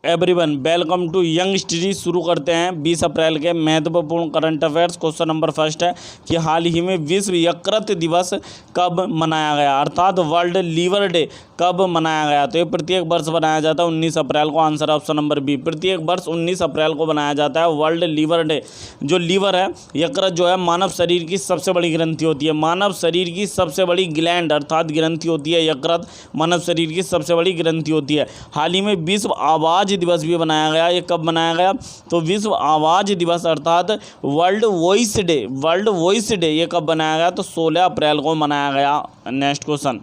Everyone, welcome to young study. शुरू करते हैं 20 अप्रैल के महत्वपूर्ण current affairs. Question number first है कि हाल ही में विश्व यकृत दिवस कब मनाया गया, अर्थात वर्ल्ड लीवर डे कब मनाया गया। तो ये प्रत्येक वर्ष बनाया जाता है 19 अप्रैल को। आंसर ऑप्शन नंबर बी, प्रत्येक वर्ष 19 अप्रैल को बनाया जाता है वर्ल्ड लीवर डे। जो लीवर है, यकृत जो है, मानव शरीर की सबसे बड़ी ग्रंथि होती है। मानव शरीर की सबसे बड़ी ग्लैंड अर्थात ग्रंथि होती है यकृत, मानव शरीर की सबसे बड़ी ग्रंथि होती है। हाल ही में विश्व आवाज़ दिवस भी बनाया गया। ये कब बनाया गया, तो विश्व आवाज़ दिवस अर्थात world voice day, world voice day ये कब बनाया गया, तो 16 अप्रैल को मनाया गया। नेक्स्ट क्वेश्चन,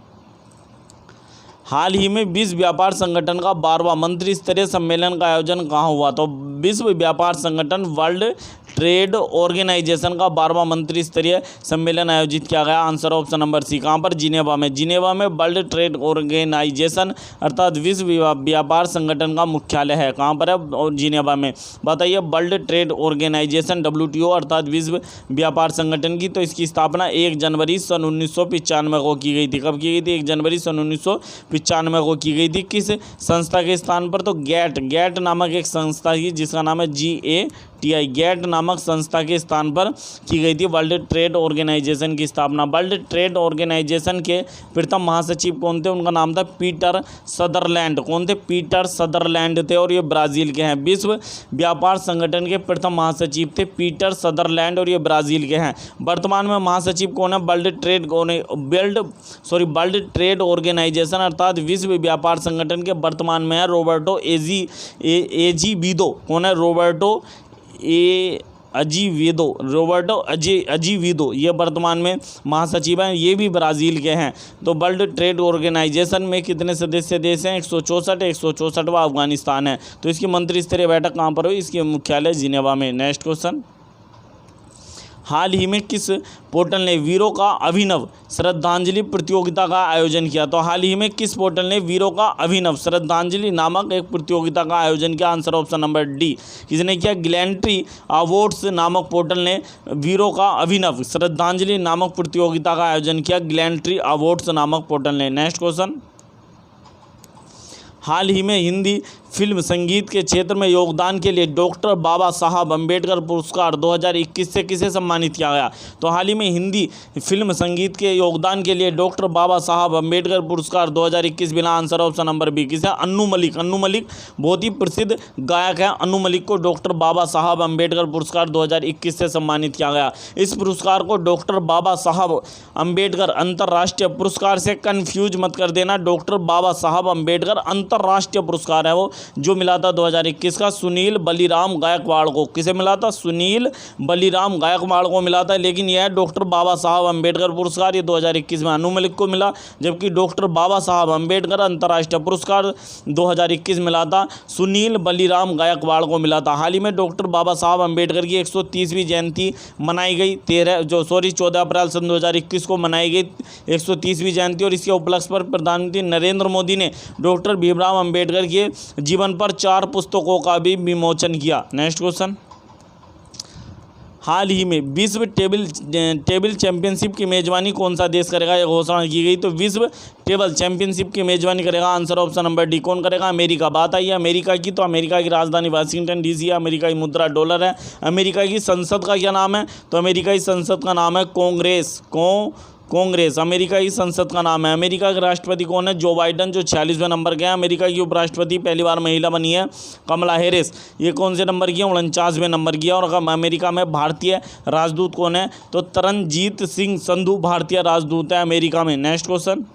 हाल ही में विश्व व्यापार संगठन का 12वां मंत्री स्तरीय सम्मेलन का आयोजन कहाँ हुआ। तो विश्व व्यापार संगठन वर्ल्ड ट्रेड ऑर्गेनाइजेशन का 12वां मंत्री स्तरीय सम्मेलन आयोजित किया गया। आंसर ऑप्शन नंबर सी, कहाँ पर, जिनेवा में। जिनेवा में वर्ल्ड ट्रेड ऑर्गेनाइजेशन अर्थात विश्व व्यापार संगठन का मुख्यालय है, कहाँ पर है, और जिनेवा में। बताइए, वर्ल्ड ट्रेड ऑर्गेनाइजेशन WTO अर्थात विश्व व्यापार संगठन की, तो इसकी स्थापना 1 जनवरी सन 1995 को की गई थी। कब की गई थी, 1 जनवरी सन 1995 को की गई थी। किस संस्था के स्थान पर, तो गैट नामक एक संस्था की जिसका नाम है GATI, गैट नामक संस्था के स्थान पर की गई थी वर्ल्ड ट्रेड ऑर्गेनाइजेशन की स्थापना। वर्ल्ड ट्रेड ऑर्गेनाइजेशन के प्रथम महासचिव कौन थे, उनका नाम था पीटर सदरलैंड। कौन थे, पीटर सदरलैंड थे, और ये ब्राज़ील के हैं। विश्व व्यापार संगठन के प्रथम महासचिव थे पीटर सदरलैंड, और ये ब्राज़ील के हैं। वर्तमान में महासचिव कौन है, वर्ल्ड ट्रेड ऑर्गेनाइजेशन अर्थात विश्व व्यापार संगठन के वर्तमान में है रोबर्टो एजीविदो। कौन है, रोबर्टो अजीविदो ये वर्तमान में महासचिव हैं। ये भी ब्राज़ील के हैं। तो वर्ल्ड ट्रेड ऑर्गेनाइजेशन में कितने सदस्य देश हैं, 164वां अफगानिस्तान है। तो इसकी मंत्री स्तरीय बैठक कहाँ पर हुई, इसके मुख्यालय जिनेवा में। नेक्स्ट क्वेश्चन, हाल ही में किस पोर्टल ने वीरों का अभिनव श्रद्धांजलि प्रतियोगिता का आयोजन किया। तो हाल ही में किस पोर्टल ने वीरों का अभिनव श्रद्धांजलि नामक एक प्रतियोगिता का आयोजन किया। आंसर ऑप्शन नंबर डी, किसने किया, ग्लैंट्री अवार्ड्स नामक पोर्टल ने वीरों का अभिनव श्रद्धांजलि नामक प्रतियोगिता का आयोजन किया, ग्लैंट्री अवार्ड्स नामक पोर्टल ने। नेक्स्ट क्वेश्चन, हाल ही में हिंदी फिल्म संगीत के क्षेत्र में योगदान के लिए डॉक्टर बाबा साहब अम्बेडकर पुरस्कार 2021 से किसे सम्मानित किया गया। तो हाल ही में हिंदी फिल्म संगीत के योगदान के लिए डॉक्टर बाबा साहब अम्बेडकर पुरस्कार 2021 मिला। आंसर ऑप्शन नंबर बी, किसे, अन्नू मलिक। अन्नू मलिक बहुत ही प्रसिद्ध गायक है। अन्नू मलिक को डॉक्टर बाबा साहब अम्बेडकर पुरस्कार 2021 से सम्मानित किया गया। इस पुरस्कार को डॉक्टर बाबा साहब अम्बेडकर अंतर्राष्ट्रीय पुरस्कार से कन्फ्यूज मत कर देना। डॉक्टर बाबा साहब अम्बेडकर अंतर्राष्ट्रीय पुरस्कार है वो, जो मिला था 2021 का सुनील बलीराम गायकवाड़ को। किसे मिला था, सुनील बलीराम गायकवाड़ को मिला था। लेकिन यह डॉक्टर बाबा साहब अम्बेडकर पुरस्कार ये 2021 में अन्नू मलिक को मिला, जबकि डॉक्टर बाबा साहब अम्बेडकर अंतर्राष्ट्रीय पुरस्कार 2021 मिला था सुनील बलीराम गायकवाड़ को मिला था। हाल ही में डॉक्टर बाबा साहब अम्बेडकर की 130वीं जयंती मनाई गई। 14 अप्रैल सन 2021 को मनाई गई 130वीं जयंती, और इसके उपलक्ष्य पर प्रधानमंत्री नरेंद्र मोदी ने डॉक्टर भीमराव अम्बेडकर के जीवन पर 4 पुस्तकों का भी विमोचन किया। नेक्स्ट क्वेश्चन, हाल ही में विश्व टेबल चैंपियनशिप की मेजबानी कौन सा देश करेगा, यह घोषणा की गई। तो विश्व टेबल चैंपियनशिप की मेजबानी करेगा। आंसर ऑप्शन नंबर डी, कौन करेगा, अमेरिका। बात आई है अमेरिका की, तो अमेरिका की राजधानी वाशिंगटन DC है। अमेरिका की मुद्रा डॉलर है। अमेरिका की संसद का क्या नाम है, तो अमेरिका की संसद का नाम है कांग्रेस। अमेरिका की संसद का नाम है। अमेरिका के राष्ट्रपति कौन है, जो बाइडन, जो 46वें नंबर के हैं। अमेरिका की उपराष्ट्रपति पहली बार महिला बनी है कमला हैरिस, ये कौन से नंबर की है, 49वें नंबर की है। और अमेरिका में भारतीय राजदूत कौन है, तो तरनजीत सिंह संधू भारतीय राजदूत है अमेरिका में। नेक्स्ट क्वेश्चन,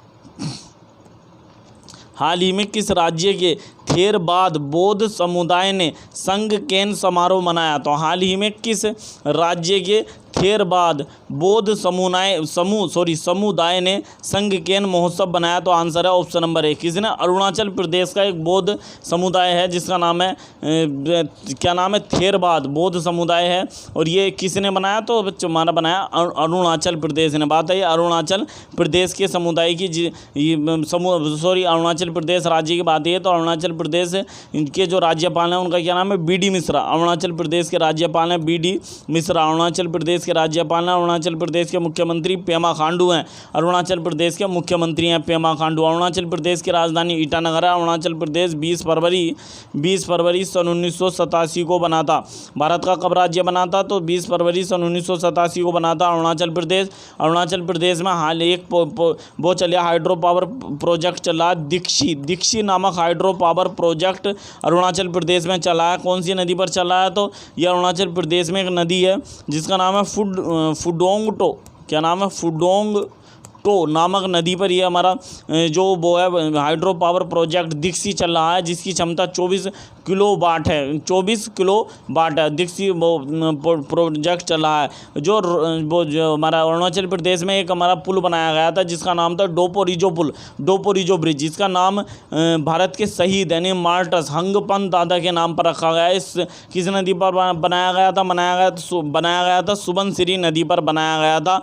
हाल ही में किस राज्य के थेरवाद बौद्ध समुदाय ने संगकेन समारोह मनाया। तो हाल ही में किस राज्य के थेरवाद बौद्ध समुदाय ने संगकेन महोत्सव बनाया। तो आंसर है ऑप्शन नंबर ए, किसने, अरुणाचल प्रदेश का एक बौद्ध समुदाय है जिसका नाम है क्या नाम है, थेरवाद बौद्ध समुदाय है। और ये किसने बनाया, तो हमारा बनाया अरुणाचल प्रदेश ने। बात है अरुणाचल प्रदेश के समुदाय की अरुणाचल प्रदेश राज्य की बात है। तो अरुणाचल प्रदेश के जो राज्यपाल हैं उनका क्या नाम है, BD मिश्रा। अरुणाचल प्रदेश के राज्यपाल हैं BD मिश्रा। अरुणाचल प्रदेश के राज्यपाल हैं अरुणाचल प्रदेश के मुख्यमंत्री पेमा खांडू हैं। अरुणाचल प्रदेश के मुख्यमंत्री हैं पेमा खांडू। अरुणाचल प्रदेश की राजधानी ईटानगर है। अरुणाचल प्रदेश 20 फरवरी सन 1987 को बना था। भारत का कब राज्य बना था? तो 20 फरवरी सन 1987 को बना था अरुणाचल प्रदेश। अरुणाचल प्रदेश में हाल एक वो चलिए हाइड्रो पावर प्रोजेक्ट चला, दीक्षी नामक hydro power project Arunachal Pradesh में चला है। कौन सी नदी पर चला है? तो यह अरुणाचल प्रदेश में एक नदी है जिसका नाम है फुडोंगटो। क्या नाम है? फुडोंगटो नामक नदी पर यह हमारा जो वो है हाइड्रो पावर प्रोजेक्ट दीक्षी चल रहा है, जिसकी क्षमता 24 किलोवाट है। 24 किलोवाट है दीक्षी वो प्रोजेक्ट चल रहा है। जो हमारा अरुणाचल प्रदेश में एक हमारा पुल बनाया गया था जिसका नाम था डोपोरिजो पुल, डोपोरिजो ब्रिज, जिसका नाम भारत के शहीद यानी मार्टर्स हंगपन दादा के नाम पर रखा गया है। इस किस नदी पर बनाया गया था? बनाया गया था सुबनसिरी नदी पर बनाया गया था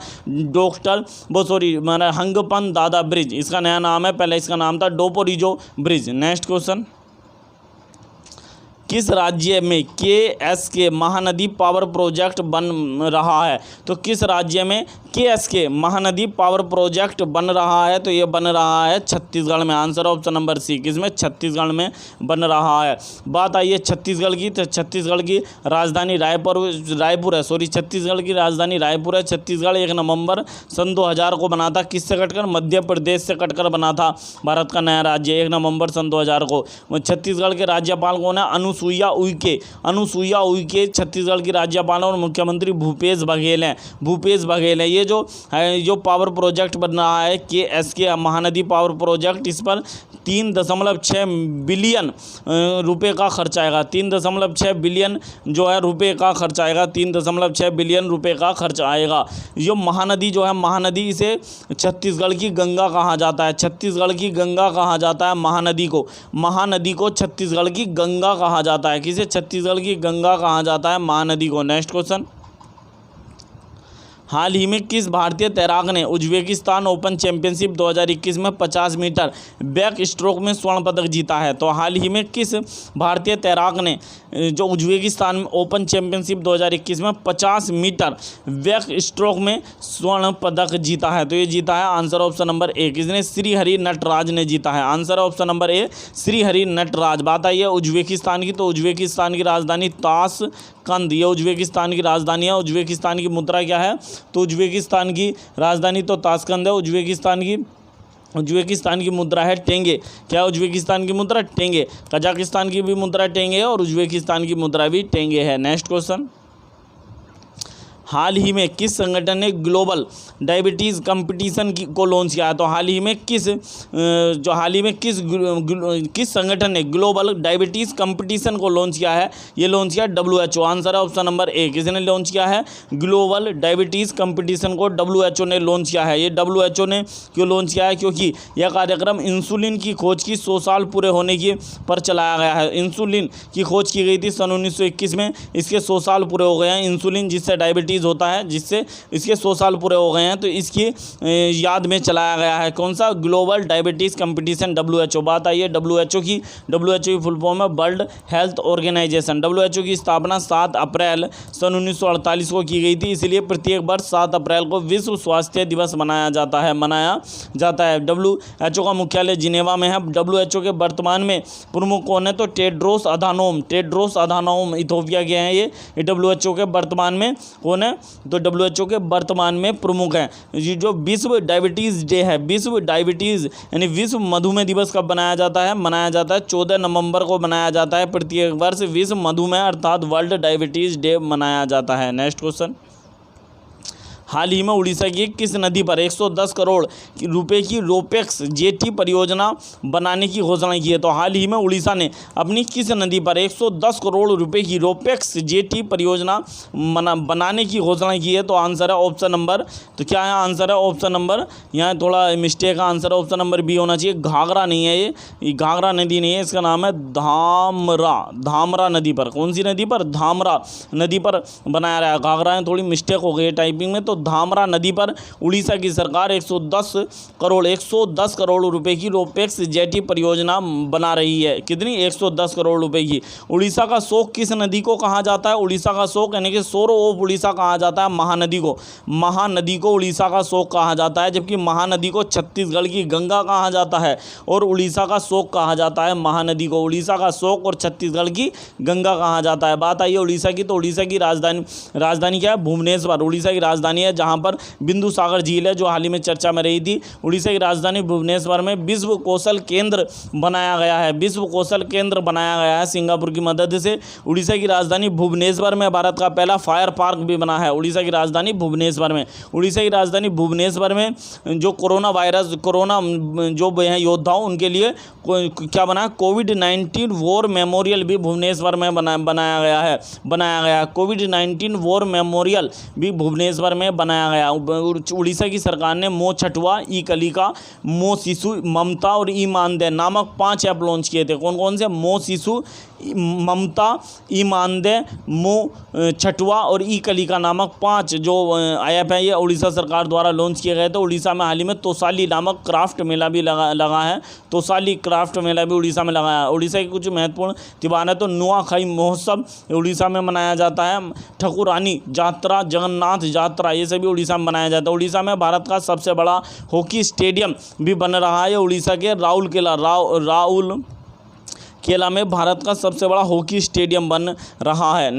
हंगपन दादा ब्रिज। इसका नया नाम है, पहले इसका नाम था डोपोरिजो ब्रिज। नेक्स्ट क्वेश्चन, किस राज्य में KSK महानदी पावर प्रोजेक्ट बन रहा है? तो किस राज्य में KSK महानदी पावर प्रोजेक्ट बन रहा है? तो ये बन रहा है छत्तीसगढ़ में। आंसर ऑप्शन नंबर सी, किसमें? छत्तीसगढ़ में बन रहा है। बात आई है छत्तीसगढ़ की, तो छत्तीसगढ़ की राजधानी रायपुर है। छत्तीसगढ़ की राजधानी रायपुर है। छत्तीसगढ़ 1 नवंबर सन 2000 को बना था। किससे कटकर? मध्य प्रदेश से कटकर बना था भारत का नया राज्य 1 नवंबर सन 2000 को। छत्तीसगढ़ के राज्यपाल कौन है? अनुसुईया उइके छत्तीसगढ़ की राज्यपाल और मुख्यमंत्री भूपेश बघेल हैं। ये जो पावर प्रोजेक्ट बन रहा है KSK महानदी पावर प्रोजेक्ट, इस पर 3.6 बिलियन रुपए का खर्च आएगा। 3.6 बिलियन जो है रुपए का खर्च आएगा। 3.6 बिलियन रुपए का खर्च आएगा। ये महानदी जो है, महानदी इसे छत्तीसगढ़ की गंगा कहा जाता है। छत्तीसगढ़ की गंगा कहा जाता है महानदी को छत्तीसगढ़ की गंगा कहा जाता है। किसे? छत्तीसगढ़ की गंगा कहा जाता है महानदी को। नेक्स्ट क्वेश्चन, हाल ही में किस भारतीय तैराक ने उज्बेकिस्तान ओपन चैंपियनशिप 2021 में 50 मीटर बैक स्ट्रोक में स्वर्ण पदक जीता है? तो हाल ही में किस भारतीय तैराक ने जो उज्बेकिस्तान ओपन चैंपियनशिप 2021 में 50 मीटर बैक स्ट्रोक में स्वर्ण पदक जीता है? तो ये जीता है आंसर ऑप्शन नंबर ए, किसने? श्रीहरि नटराज ने जीता है। Answer option number A, Srihari Nataraj. बात आई है उज्बेकिस्तान की, तो उज्बेकिस्तान की राजधानी ताशकंद, ये उज्बेकिस्तान की राजधानी है। उज्बेकिस्तान की मुद्रा क्या है? तो उज्बेकिस्तान की राजधानी तो ताशकंद है। उज्बेकिस्तान की मुद्रा है टेंगे। क्या उज्बेकिस्तान की मुद्रा? टेंगे। कजाकिस्तान की भी मुद्रा टेंगे है और उज्बेकिस्तान की मुद्रा भी टेंगे है। नेक्स्ट क्वेश्चन, हाल ही में किस संगठन ने ग्लोबल डायबिटीज़ कंपटीशन को लॉन्च किया है? तो हाल ही में किस संगठन ने ग्लोबल डायबिटीज़ कंपटीशन को लॉन्च किया है? ये लॉन्च किया WHO। आंसर है ऑप्शन नंबर ए, किसने लॉन्च किया है? ग्लोबल डायबिटीज़ कंपटीशन को WHO ने लॉन्च किया है। ये WHO ने क्यों लॉन्च किया है? क्योंकि यह कार्यक्रम इंसुलिन की खोज की 100 साल पूरे होने की पर चलाया गया है। इंसुलिन की खोज की गई थी सन 1921 में, इसके 100 साल पूरे हो गए हैं। इंसुलिन जिससे डायबिटीज़ होता है, जिससे इसके 100 साल पूरे हो गए हैं, तो इसकी याद में चलाया गया है। कौन सा? Global diabetes competition WHO। बात आई है WHO की फुल फॉर्म है वर्ल्ड हेल्थ ऑर्गेनाइजेशन। WHO की स्थापना 7 अप्रैल सन 1948 को की गई थी, इसलिए प्रत्येक वर्ष 7 अप्रैल को विश्व स्वास्थ्य दिवस मनाया जाता है। WHO का मुख्यालय जिनेवा में है। WHO के वर्तमान में प्रमुख कौन है? तो टेड्रोस अधानोम इथोपिया के हैं। ये WHO के वर्तमान में कौन है? तो WHO के वर्तमान में प्रमुख हैं। ये जो विश्व डायबिटीज़ डे है, विश्व डायबिटीज़ यानी विश्व मधुमेह दिवस कब मनाया जाता है? 14 नवंबर को मनाया जाता है। प्रत्येक वर्ष विश्व मधुमेह अर्थात वर्ल्ड डायबिटीज़ डे मनाया जाता है। नेक्स्ट क्वेश्चन, हाल ही में उड़ीसा की किस नदी पर 110 करोड़ रुपए की रोपेक्स जेटी परियोजना बनाने की घोषणा की है? तो हाल ही में उड़ीसा ने अपनी किस नदी पर 110 करोड़ रुपए की रोपेक्स जेटी परियोजना बनाने की घोषणा की है? तो आंसर है ऑप्शन नंबर, तो क्या है आंसर है? ऑप्शन नंबर, यहाँ थोड़ा मिस्टेक है, आंसर ऑप्शन नंबर बी होना चाहिए। घाघरा नहीं है, ये घाघरा नदी नहीं है, इसका नाम है धामरा नदी पर। कौन सी नदी पर? धामरा नदी पर बनाया रहा है। घाघरा में थोड़ी मिस्टेक हो गई है टाइपिंग में, तो धामरा नदी पर उड़ीसा की सरकार 110 करोड़ रुपए की रोपेक्स जेटी परियोजना बना रही है। कितनी? 110 करोड़ रुपए की। उड़ीसा का शोक किस नदी को कहा जाता है? उड़ीसा का शोक यानी कि सोरो ऑफ उड़ीसा कहा जाता है महानदी को। महानदी को उड़ीसा का शोक कहा जाता है, जबकि महानदी को छत्तीसगढ़ की गंगा कहा जाता है और उड़ीसा का शोक कहा जाता है महानदी को। उड़ीसा का शोक और छत्तीसगढ़ की गंगा कहा जाता है। बात आई है उड़ीसा की, तो उड़ीसा की राजधानी क्या है? भुवनेश्वर। उड़ीसा की राजधानी है, जहां पर बिंदु सागर झील है जो हाल ही में चर्चा में रही थी। उड़ीसा की राजधानी भुवनेश्वर में विश्व कौशल केंद्र बनाया गया है। विश्व कौशल केंद्र बनाया गया है सिंगापुर की मदद से। उड़ीसा की राजधानी भुवनेश्वर में भारत का पहला फायर पार्क भी बना है। उड़ीसा की राजधानी भुवनेश्वर में। उड़ीसा की राजधानी भुवनेश्वर में जो कोरोना जो हैं योद्धाओं उनके लिए क्या बना? कोविड-19 वॉर मेमोरियल भी भुवनेश्वर में बनाया गया। कोविड-19 वॉर मेमोरियल भी भुवनेश्वर में बनाया गया। उड़ीसा की सरकार ने मो छठुआ, ई कलिका, मो शिशु, ममता और ई मानदेय नामक 5 ऐप लॉन्च किए थे। कौन कौन से? मो शिशु, ममता, ई मानदेय, मो छठुआ और ई कलिका नामक 5 जो ऐप है ये उड़ीसा सरकार द्वारा लॉन्च किए गए थे। उड़ीसा में हाल ही में तोसाली नामक क्राफ्ट मेला भी लगा है। तोसाली क्राफ्ट मेला भी उड़ीसा में लगा है। उड़ीसा के कुछ महत्वपूर्ण त्योहार है तो नुआखाई महोत्सव उड़ीसा में मनाया जाता है। ठकुरानी यात्रा, जगन्नाथ यात्रा, ये सभी उड़ीसा में मनाया जाता है। उड़ीसा में भारत का सबसे बड़ा हॉकी स्टेडियम भी बन रहा है। उड़ीसा के राउरकेला में भारत का सबसे बड़ा हॉकी स्टेडियम बन रहा है।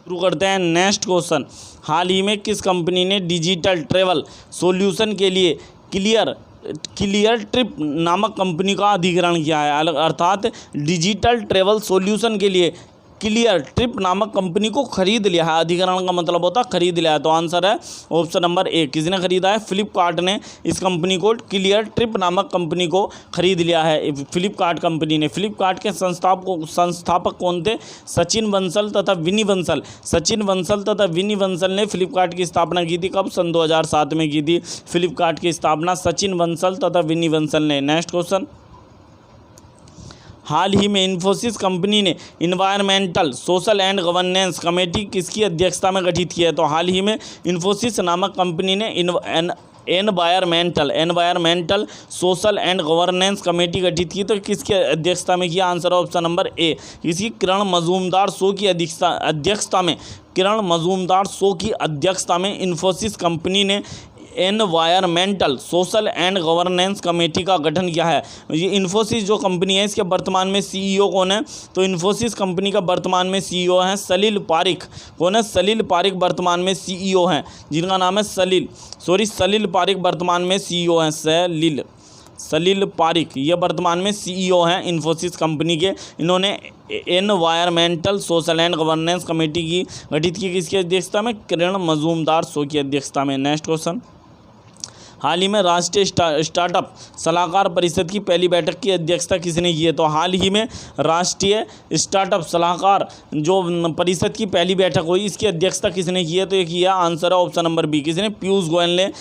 शुरू करते हैं नेक्स्ट क्वेश्चन। हाल ही में किस कंपनी ने डिजिटल ट्रैवल सॉल्यूशन के लिए क्लियर ट्रिप नामक कंपनी का अधिग्रहण किया है? अर्थात डिजिटल ट्रैवल सॉल्यूशन के लिए क्लियर ट्रिप नामक कंपनी को खरीद लिया है। अधिग्रहण का मतलब होता है खरीद लिया है। तो आंसर है ऑप्शन नंबर ए। किसने खरीदा है? फ्लिपकार्ट ने इस कंपनी को, क्लियर ट्रिप नामक कंपनी को खरीद लिया है फ्लिपकार्ट कंपनी ने। फ्लिपकार्ट के संस्थापक कौन थे? सचिन बंसल तथा विनी बंसल। सचिन बंसल तथा विनी बंसल ने फ्लिपकार्ट की स्थापना की थी। कब? सन 2007 में की थी फ्लिपकार्ट की स्थापना सचिन बंसल तथा विनी बंसल ने। Next question. हाल ही में इन्फोसिस कंपनी ने environmental, social and governance committee किसकी अध्यक्षता में गठित किया है? तो हाल ही में इन्फोसिस नामक कंपनी ने environmental, social and governance committee गठित की। तो किसकी अध्यक्षता में किया? आंसर ऑप्शन नंबर ए। किसी किरण मजूमदार शो की अध्यक्षता में इन्फोसिस कंपनी ने environmental, social and governance committee का गठन किया है। ये इन्फोसिस जो कंपनी है इसके वर्तमान में सीईओ कौन है? तो इन्फोसिस कंपनी का वर्तमान में सीईओ हैं सलिल पारिक। कौन है? सलिल पारिक वर्तमान में सीईओ हैं, जिनका नाम है सलिल पारिक वर्तमान में सीईओ हैं। सलिल पारिक ये वर्तमान में सीईओ हैं इन्फोसिस कंपनी के। इन्होंने environmental, social and governance committee की गठित की किसकी अध्यक्षता में? किरण मजूमदार शो की अध्यक्षता में। Next question. हाल ही में राष्ट्रीय स्टार्टअप सलाहकार परिषद की पहली बैठक की अध्यक्षता किसने की है? तो हाल ही में राष्ट्रीय स्टार्टअप सलाहकार जो परिषद की पहली बैठक हुई इसकी अध्यक्षता किसने की है? तो ये किया आंसर है ऑप्शन नंबर बी। किसने? पीयूष गोयल ने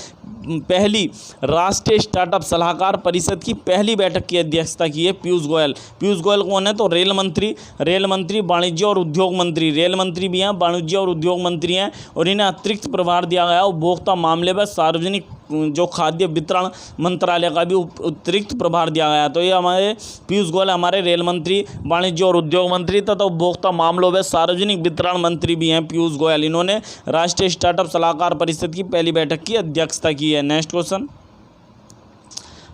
पहली राष्ट्रीय स्टार्टअप सलाहकार परिषद की पहली बैठक की अध्यक्षता की है पीयूष गोयल। पीयूष गोयल कौन है? तो रेल मंत्री, वाणिज्य और उद्योग मंत्री। रेल मंत्री भी हैं, वाणिज्य और उद्योग मंत्री हैं और इन्हें अतिरिक्त प्रभार दिया गया उपभोक्ता मामले व सार्वजनिक जो खाद्य वितरण मंत्रालय का भी अतिरिक्त प्रभार दिया गया। तो ये हमारे पीयूष गोयल हमारे रेल मंत्री, वाणिज्य और उद्योग मंत्री तथा उपभोक्ता मामलों व सार्वजनिक वितरण मंत्री भी हैं पीयूष गोयल। इन्होंने राष्ट्रीय स्टार्टअप सलाहकार परिषद की पहली बैठक की अध्यक्षता की है। Next question.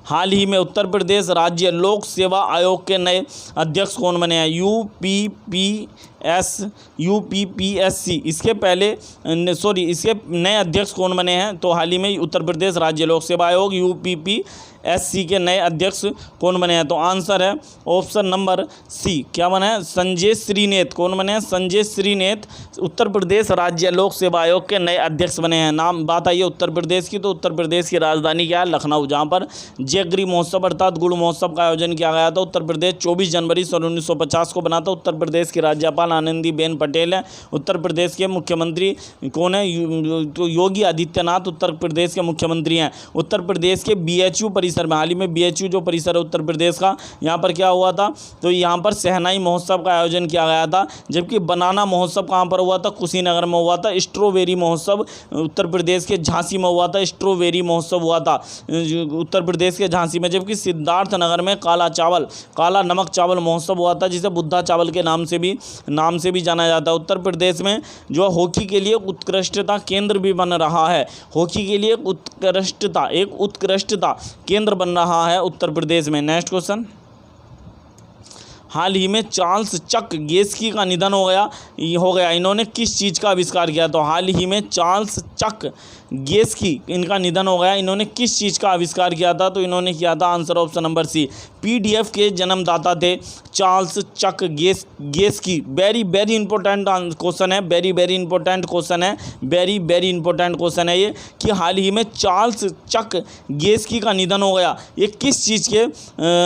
हाल ही में उत्तर प्रदेश राज्य लोक सेवा आयोग के नए अध्यक्ष कौन बने हैं? यूपीपीएससी इसके नए अध्यक्ष कौन बने हैं? तो हाल ही में उत्तर प्रदेश राज्य लोक सेवा आयोग यूपीपीएससी के नए अध्यक्ष कौन बने हैं? तो आंसर है ऑप्शन नंबर सी। क्या बने हैं? संजय श्रीनेत। कौन बने हैं? संजय श्रीनेत उत्तर प्रदेश राज्य लोक सेवा आयोग के नए अध्यक्ष बने हैं। नाम बात आई है उत्तर प्रदेश की, तो उत्तर प्रदेश की राजधानी क्या है? लखनऊ, जहाँ पर जयगरी महोत्सव अर्थात गुड़ महोत्सव का आयोजन किया गया था। उत्तर प्रदेश 24 जनवरी 1950 को बना था। उत्तर प्रदेश की राज्यपाल आनंदीबेन पटेल है। उत्तर प्रदेश के मुख्यमंत्री कौन है? तो योगी आदित्यनाथ उत्तर प्रदेश के मुख्यमंत्री हैं। उत्तर प्रदेश के बीएचयू परिसर परिसर में, हाल ही में BHU जो परिसर है उत्तर प्रदेश का, यहाँ पर क्या हुआ था, तो यहाँ पर शहनाई महोत्सव का आयोजन किया गया था। जबकि बनाना महोत्सव कहाँ पर हुआ था, कुशीनगर में हुआ था। स्ट्रॉबेरी महोत्सव उत्तर प्रदेश के झांसी में हुआ था। स्ट्रॉबेरी महोत्सव हुआ था उत्तर प्रदेश के झांसी में। जबकि सिद्धार्थ नगर में काला नमक चावल महोत्सव हुआ था, जिसे बुद्धा चावल के नाम से भी जाना जाता है। उत्तर प्रदेश में जो हॉकी के लिए उत्कृष्टता केंद्र भी बन रहा है, हॉकी के लिए एक उत्कृष्टता केंद्र बन रहा है उत्तर प्रदेश में। नेक्स्ट क्वेश्चन, हाल ही में चार्ल्स चक गेस्की का निधन हो गया। इन्होंने किस चीज़ का आविष्कार किया? तो हाल ही में चार्ल्स चक गेस्की इनका निधन हो गया। इन्होंने किस चीज़ का आविष्कार किया था? तो इन्होंने किया था, answer option number C, PDF के जन्मदाता थे Charles Chuck Geschke. Very important question है, वेरी इंपॉर्टेंट क्वेश्चन है, वेरी इंपॉर्टेंट क्वेश्चन है ये, कि हाल ही में चार्ल्स चक गेस्की का निधन हो गया। ये किस चीज़ के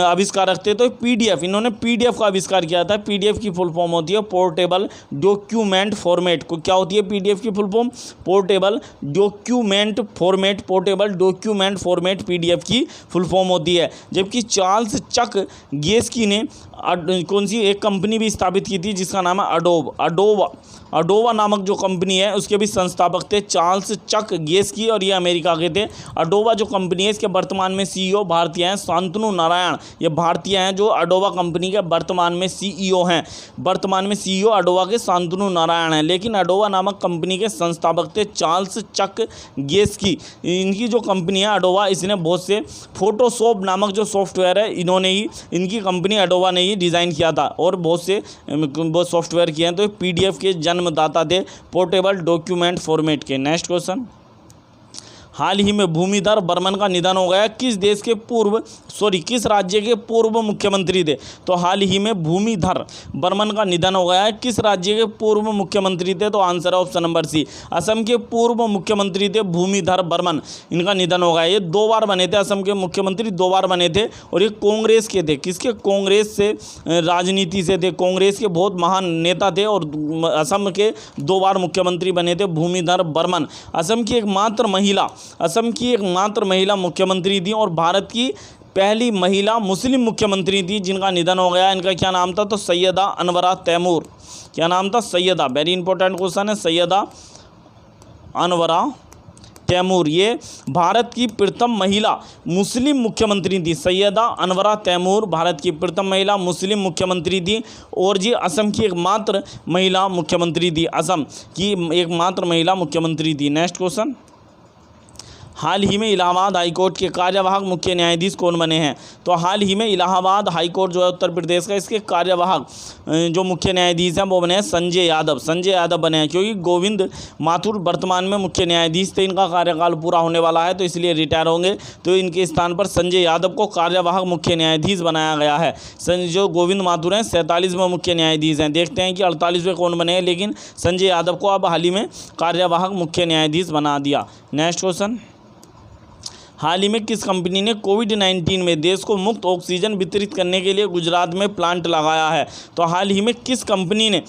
आविष्कारक थे? तो PDF, इन्होंने PDF का आविष्कार किया था। PDF की फुल फॉर्म होती है पोर्टेबल डॉक्यूमेंट फॉर्मेट। को क्या होती है PDF की full form? Portable document format, portable document format PDF की फुल फॉर्म होती है। जबकि चार्ल्स चक गेस्की ने कौन सी एक कंपनी भी स्थापित की थी जिसका नाम है अडोवा नामक जो कंपनी है उसके भी संस्थापक थे चार्ल्स चक गेस्की, और ये अमेरिका के थे। अडोवा जो कंपनी है इसके वर्तमान में CEO भारतीय हैं शांतनु नारायण। ये भारतीय हैं जो अडोवा कंपनी के वर्तमान में CEO हैं। वर्तमान में CEO अडोवा के शांतनु नारायण हैं, लेकिन अडोवा नामक कंपनी के संस्थापक थे चार्ल्स चक गेस्की। इनकी जो कंपनी है अडोवा, इसने बहुत से फोटोशॉप नामक जो सॉफ्टवेयर है इनकी कंपनी अडोवा ने ही डिज़ाइन किया था, और बहुत सॉफ्टवेयर किए हैं। तो PDF के जन्मदाता थे पोर्टेबल डॉक्यूमेंट फॉर्मेट के। नेक्स्ट क्वेश्चन, हाल ही में भूमिधर बर्मन का निधन हो गया। किस राज्य के पूर्व मुख्यमंत्री थे? तो हाल ही में भूमिधर बर्मन का निधन हो गया है। किस राज्य के पूर्व मुख्यमंत्री थे? तो आंसर है ऑप्शन नंबर सी, असम के पूर्व मुख्यमंत्री थे भूमिधर बर्मन, इनका निधन हो गया। ये 2 बार बने थे, असम के मुख्यमंत्री 2 बार बने थे, और ये कांग्रेस के थे। किसके? कांग्रेस से राजनीति से थे, कांग्रेस के बहुत महान नेता थे, और असम के 2 बार मुख्यमंत्री बने थे भूमिधर बर्मन। असम की एकमात्र महिला मुख्यमंत्री थी, और भारत की पहली महिला मुस्लिम मुख्यमंत्री थी जिनका निधन हो गया। इनका क्या नाम था? तो सैयदा अनवरा तैमूर। क्या नाम था? सैयदा, वेरी इंपॉर्टेंट क्वेश्चन है, सैयदा अनवरा तैमूर। ये भारत की प्रथम महिला मुस्लिम मुख्यमंत्री थी। सैयदा अनवरा तैमूर भारत की प्रथम महिला मुस्लिम मुख्यमंत्री थी, और ये असम की एकमात्र महिला मुख्यमंत्री थी। असम की एकमात्र महिला मुख्यमंत्री थी। नेक्स्ट क्वेश्चन, हाल ही में इलाहाबाद हाईकोर्ट के कार्यवाहक मुख्य न्यायाधीश कौन बने हैं? तो हाल ही में इलाहाबाद हाईकोर्ट जो है उत्तर प्रदेश का, इसके कार्यवाहक जो मुख्य न्यायाधीश हैं वो बने हैं संजय यादव बने हैं, क्योंकि गोविंद माथुर वर्तमान में मुख्य न्यायाधीश थे। इनका कार्यकाल पूरा होने वाला है तो इसलिए रिटायर होंगे, तो इनके स्थान पर संजय यादव को कार्यवाहक मुख्य न्यायाधीश बनाया गया है। जो गोविंद माथुर हैं 47वें मुख्य न्यायाधीश हैं। देखते हैं कि 48वें कौन बने हैं, लेकिन संजय यादव को अब हाल ही में कार्यवाहक मुख्य न्यायाधीश बना दिया। नेक्स्ट क्वेश्चन, हाल ही में किस कंपनी ने कोविड-19 में देश को मुफ्त ऑक्सीजन वितरित करने के लिए गुजरात में प्लांट लगाया है? तो हाल ही में किस कंपनी ने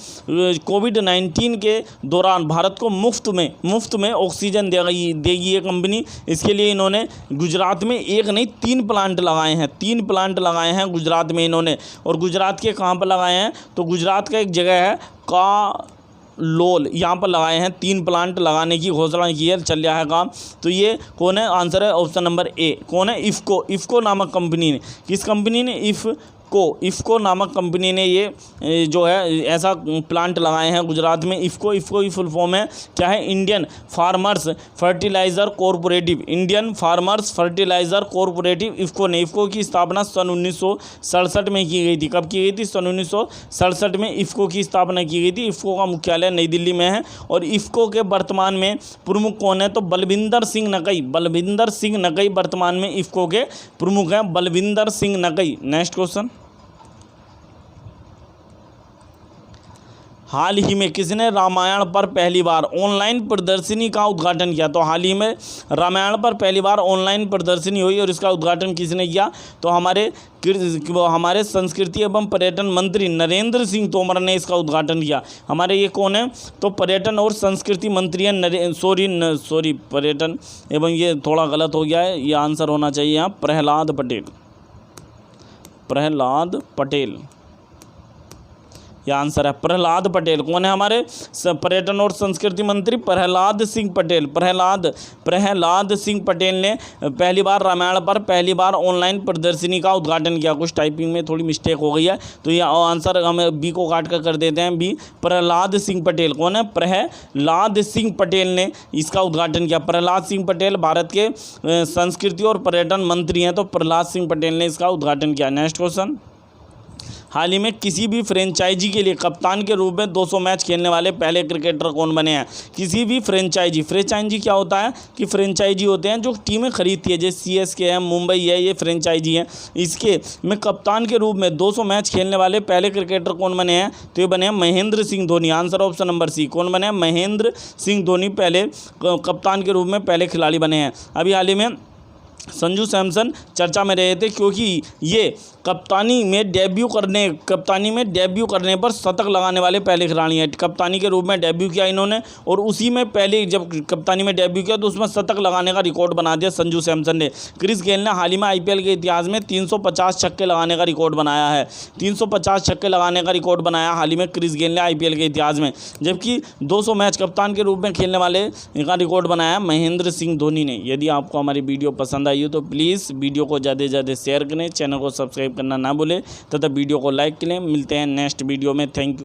कोविड-19 के दौरान भारत को मुफ्त में ऑक्सीजन देगी ये कंपनी? इसके लिए इन्होंने गुजरात में 1 नहीं 3 प्लांट लगाए हैं। 3 प्लांट लगाए हैं गुजरात में इन्होंने। और गुजरात के कहाँ पर लगाए हैं? तो गुजरात का एक जगह है लोल, यहाँ पर लगाए हैं। 3 प्लांट लगाने की घोषणा की है, चल रहा है काम। तो ये कौन है? आंसर है ऑप्शन नंबर ए, कौन है? इफ़को नामक कंपनी ने। किस कंपनी ने? इफ़को नामक कंपनी ने ये जो है ऐसा प्लांट लगाए हैं गुजरात में। इफ़को की फुल फॉर्म है क्या है? Indian farmers fertiliser corporative. Indian farmers fertiliser corporative IFFCO ने। इफ़को की स्थापना सन 1967 में की गई थी। कब की गई थी? सन 1967 में इफ़को की स्थापना की गई थी। इफ़को का मुख्यालय नई दिल्ली में है। और इफ़को के वर्तमान में प्रमुख कौन है? तो बलविंदर सिंह नकई वर्तमान में इफ़को के प्रमुख हैं, बलविंदर सिंह नकई। नेक्स्ट क्वेश्चन, हाल ही में किसने रामायण पर पहली बार ऑनलाइन प्रदर्शनी का उद्घाटन किया? तो हाल ही में रामायण पर पहली बार ऑनलाइन प्रदर्शनी हुई और इसका उद्घाटन किसने किया? तो हमारे संस्कृति एवं पर्यटन मंत्री नरेंद्र सिंह तोमर ने इसका उद्घाटन किया। हमारे ये कौन है? तो पर्यटन और संस्कृति मंत्री हैं सॉरी पर्यटन एवं, ये थोड़ा गलत हो गया है, ये आंसर होना चाहिए यहाँ प्रहलाद पटेल, यह आंसर है प्रहलाद पटेल। कौन है हमारे पर्यटन और संस्कृति मंत्री? प्रहलाद सिंह पटेल ने पहली बार रामायण पर पहली बार ऑनलाइन प्रदर्शनी का उद्घाटन किया। कुछ टाइपिंग में थोड़ी मिस्टेक हो गई है, तो यह आंसर हम बी को काट कर देते हैं बी, प्रहलाद सिंह पटेल। कौन है? प्रहलाद सिंह पटेल ने इसका उद्घाटन किया। प्रहलाद सिंह पटेल भारत के संस्कृति और पर्यटन मंत्री हैं, तो प्रहलाद सिंह पटेल ने इसका उद्घाटन किया। नेक्स्ट क्वेश्चन, हाल ही में किसी भी फ्रेंचाइजी के लिए कप्तान के रूप में 200 मैच खेलने वाले पहले क्रिकेटर कौन बने हैं? किसी भी फ्रेंचाइजी क्या होता है कि फ्रेंचाइजी होते हैं जो टीमें खरीदती है, जैसे CSK है, मुंबई है, ये फ्रेंचाइजी है। इसके में कप्तान के रूप में 200 मैच खेलने वाले पहले क्रिकेटर कौन बने हैं? तो ये बने हैं Mahendra Singh Dhoni. Answer option number C. कौन बने हैं? महेंद्र सिंह धोनी पहले कप्तान के रूप में पहले खिलाड़ी बने हैं। अभी हाल ही में संजू सैमसन चर्चा में रहे थे क्योंकि ये कप्तानी में डेब्यू करने पर शतक लगाने वाले पहले खिलाड़ी हैं। कप्तानी के रूप में डेब्यू किया इन्होंने, और उसी में पहले जब कप्तानी में डेब्यू किया तो उसमें शतक लगाने का रिकॉर्ड बना दिया संजू सैमसन ने। क्रिस गेल ने हाल ही में IPL के इतिहास में 350 छक्के लगाने का रिकॉर्ड बनाया है। 350 छक्के लगाने का रिकॉर्ड बनाया हाल ही में क्रिस गेल ने IPL के इतिहास में, जबकि 200 मैच कप्तान के रूप में खेलने वाले का रिकॉर्ड बनाया महेंद्र सिंह धोनी ने। यदि आपको हमारी वीडियो पसंद आई हो तो प्लीज़ वीडियो को ज़्यादा से ज़्यादा शेयर करें, चैनल को सब्सक्राइब करना ना भूलें तथा वीडियो को लाइक करें। मिलते हैं नेक्स्ट वीडियो में। Thank you.